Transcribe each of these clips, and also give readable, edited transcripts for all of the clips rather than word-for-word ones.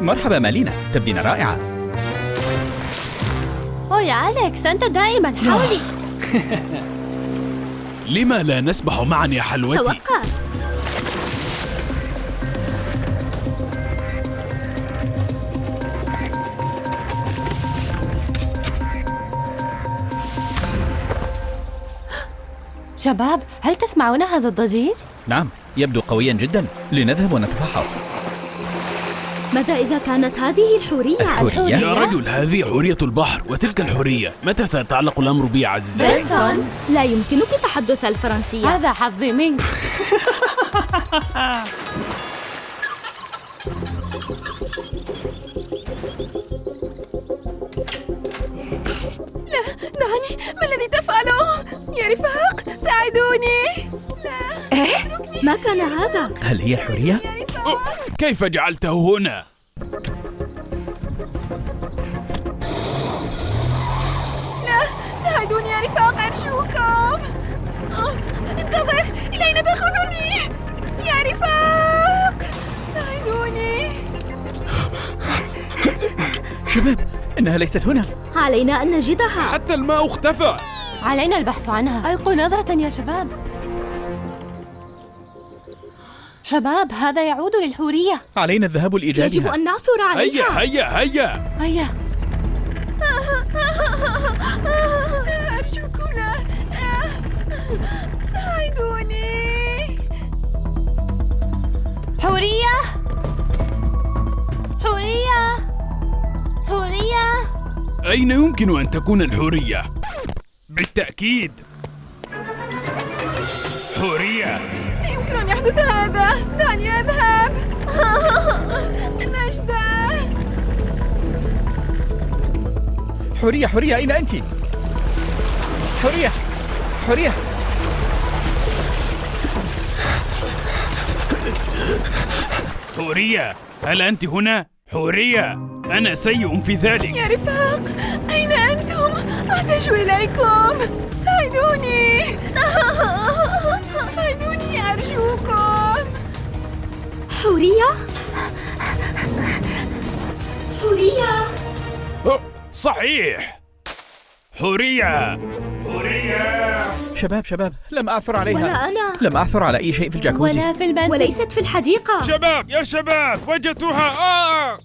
مرحبا مالينا، تبدين رائعة. يا أليكس، أنت دائما حولي. لما لا نسبح معا يا حلوتي؟ توقف. شباب، هل تسمعون هذا الضجيج؟ نعم، يبدو قويا جدا. لنذهب ونتفحص. ماذا إذا كانت هذه الحورية؟ يا رجل، هذه حورية البحر وتلك الحورية. متى سيتعلق الأمر بي يا عزيزي؟ بنسون، لا يمكنك تحدث الفرنسية. هذا حظي منك. لا، دعني، ما الذي تفعله؟ يا رفاق، ساعدوني. لا، ما كان هذا؟ هل هي الحورية؟ كيف جعلته هنا؟ لا، ساعدوني يا رفاق، أرجوكم. انتظر، إلى أين تأخذني؟ يا رفاق، ساعدوني. شباب، إنها ليست هنا. علينا أن نجدها. حتى الماء اختفى. علينا البحث عنها. ألقوا نظرة يا شباب. شباب، هذا يعود للحورية. علينا الذهاب لإيجادها. يجب أن نعثر عليها. هيا. هيا. أرجوكم، لا. ساعدوني. حورية. أين يمكن أن تكون الحورية؟ بالتأكيد حورية. لا يمكن أن يحدث هذا. دعني أذهب. نجدة. حورية، أين أنت؟ حورية. حورية، هل أنت هنا؟ حورية، أنا سيء في ذلك. يا رفاق، أين أنتم؟ أحتاج إليكم. ساعدوني. ساعدوني أرجوكم. حورية. صحيح، حورية. شباب، لم أعثر عليها. ولا أنا. لم أعثر على أي شيء في الجاكوزي. ولا في المنزل. وليست في الحديقة. يا شباب، وجدتها.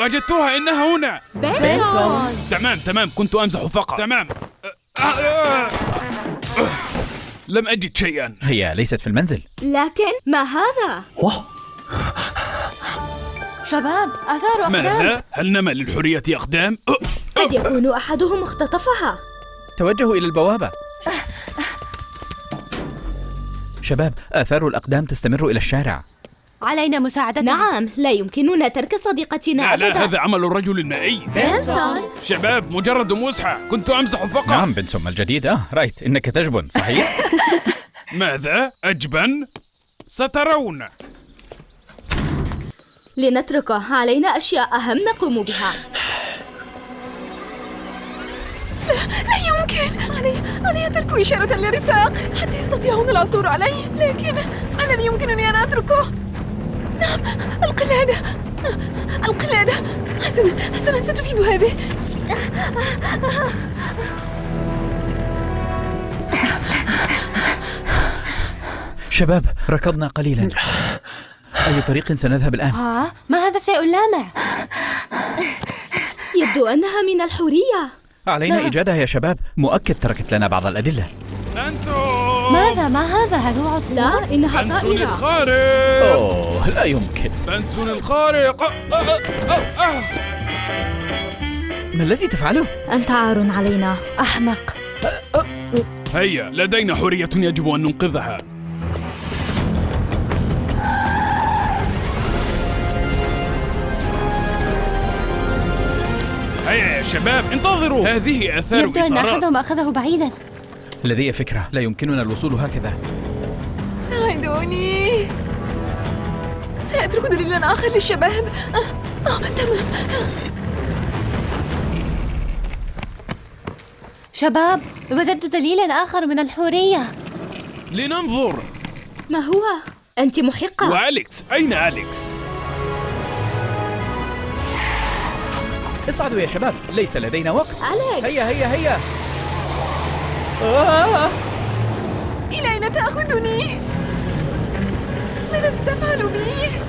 وجدتها، إنها هنا. بنسون. تمام، كنت أمزح فقط. تمام. لم أجد شيئا. هي ليست في المنزل. لكن ما هذا؟ شباب، آثار أقدام. ماذا؟ هل نما للحورية أقدام؟ قد يكون أحدهم اختطفها. توجهوا إلى البوابة. شباب، آثار الأقدام تستمر إلى الشارع. علينا مساعدتها. نعم، لا يمكننا ترك صديقتنا أبدا. لا، هذا عمل الرجل المائي. بنسون. شباب، مجرد مزحة، كنت أمزح فقط. نعم بنسون الجديد. رأيت إنك تجبن، صحيح؟ ماذا؟ أجبن؟ سترون. لنتركه، علينا أشياء أهم نقوم بها. لا يمكن. علي ترك إشارة للرفاق حتى يستطيعون العثور عليه، لكن الذي يمكنني أن أتركه. نعم، القلادة. حسنا، ستفيد هذه. شباب، ركضنا قليلا. أي طريق سنذهب الآن؟ ما هذا شيء لامع. يبدو أنها من الحورية. علينا إيجادها يا شباب. مؤكد تركت لنا بعض الأدلة. أنتم. ماذا؟ ما هذا؟ هل هو عصفور؟ لا، إنها بنسون طائرة. الخارق. أوه، لا يمكن. بنسون الخارق. ما الذي تفعله؟ أنت عار علينا، أحمق. هيا، لدينا حورية يجب أن ننقذها. هيا يا شباب، انتظروا. هذه آثار يبدو أن إطارات. أحدهم أخذه بعيدا. لدي فكرة، لا يمكننا الوصول هكذا. ساعدوني. سأترك دليلا آخر للشباب. تمام. شباب، وجدت دليلا آخر من الحورية. لننظر. ما هو؟ أنت محقة. وأليكس، أين أليكس؟ اصعدوا يا شباب، ليس لدينا وقت. أليكس. هيا هيا هيا. إلى أين تأخذني؟ ماذا ستفعل بي؟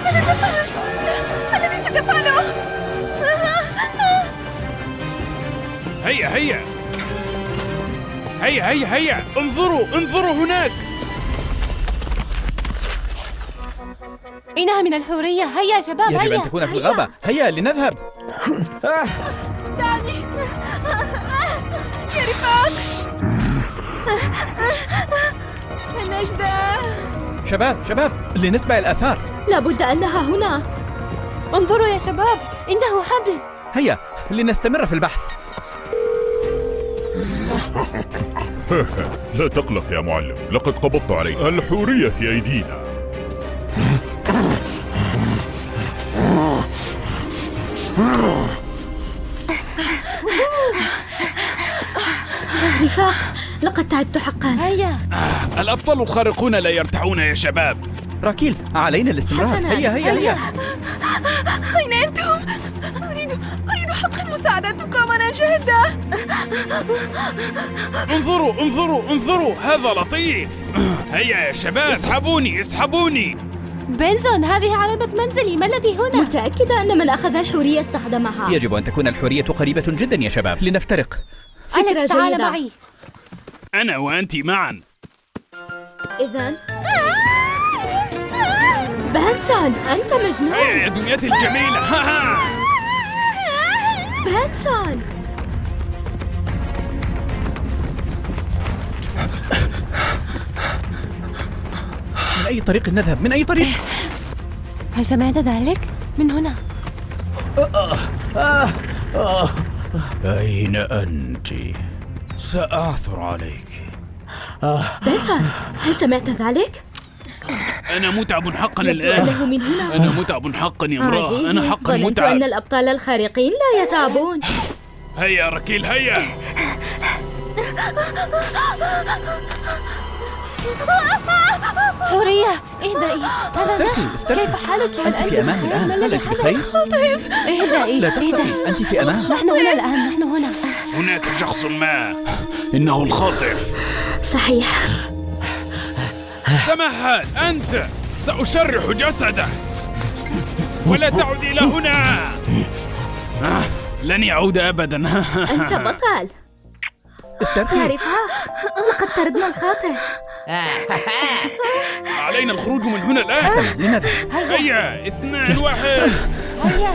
ماذا تفعل؟ ما الذي ستفعله؟ هيا هيا هيا هيا هيا، انظروا هناك. إنها من الحورية. هيا يا شباب، يجب هيا. أن تكون في الغابة. هيا لنذهب. دعني يا رفاق. النجدة. شباب لنتبع الآثار. لابد أنها هنا. انظروا يا شباب، إنه حبل. هيا لنستمر في البحث. لا تقلق يا معلم، لقد قبضت عليه. الحورية في أيدينا. رفاق، لقد تعبت حقا. هيا. الأبطال الخارقون لا يرتاحون يا شباب. راكيل، علينا الاستمرار. حسناً. هيا. أين أنتم؟ أريد حقا مساعدتكم. أنا جاهدة. انظروا، هذا لطيف. هيا يا شباب، اسحبوني. بنزون، هذه علامة منزلي. ما الذي هنا؟ متأكدة أن من أخذ الحورية استخدمها. يجب أن تكون الحورية قريبة جدا يا شباب، لنفترق. فكرة تعال معي. أنا وأنت معا. إذن بنسون، أنت مجنون. هيا يا دميتي الجميلة. بنسون. من أي طريق نذهب؟ من أي طريق؟ هل سمعت ذلك؟ من هنا. أين أنت؟ سأعثر عليك. بنسون، هل سمعت ذلك؟ أنا متعب حقا يبدو الآن. أنه من هنا. أنا متعب حقا يا امرأة. عزيزي، أنا حقا ظننت متعب. أن الأبطال الخارقين لا يتعبون. هيا يا ركيل، هيا. حورية، اهدئي. استرخي. كيف حالك يا أنت في أمان الآن. هل أنت بخير؟ اهدئي. لا تخافي، أنت في أمان. نحن هنا الآن، نحن هنا. هناك شخص ما، إنه الخاطف. صحيح. تمهل أنت، سأشرح جسده ولا تعد إلى هنا. لن يعود أبدا. أنت بطل. استرخي. تعرفها، لقد طردنا الخاطف. علينا الخروج من هنا الآن. حسنا، لنذهب. هيا 2 1. هيا.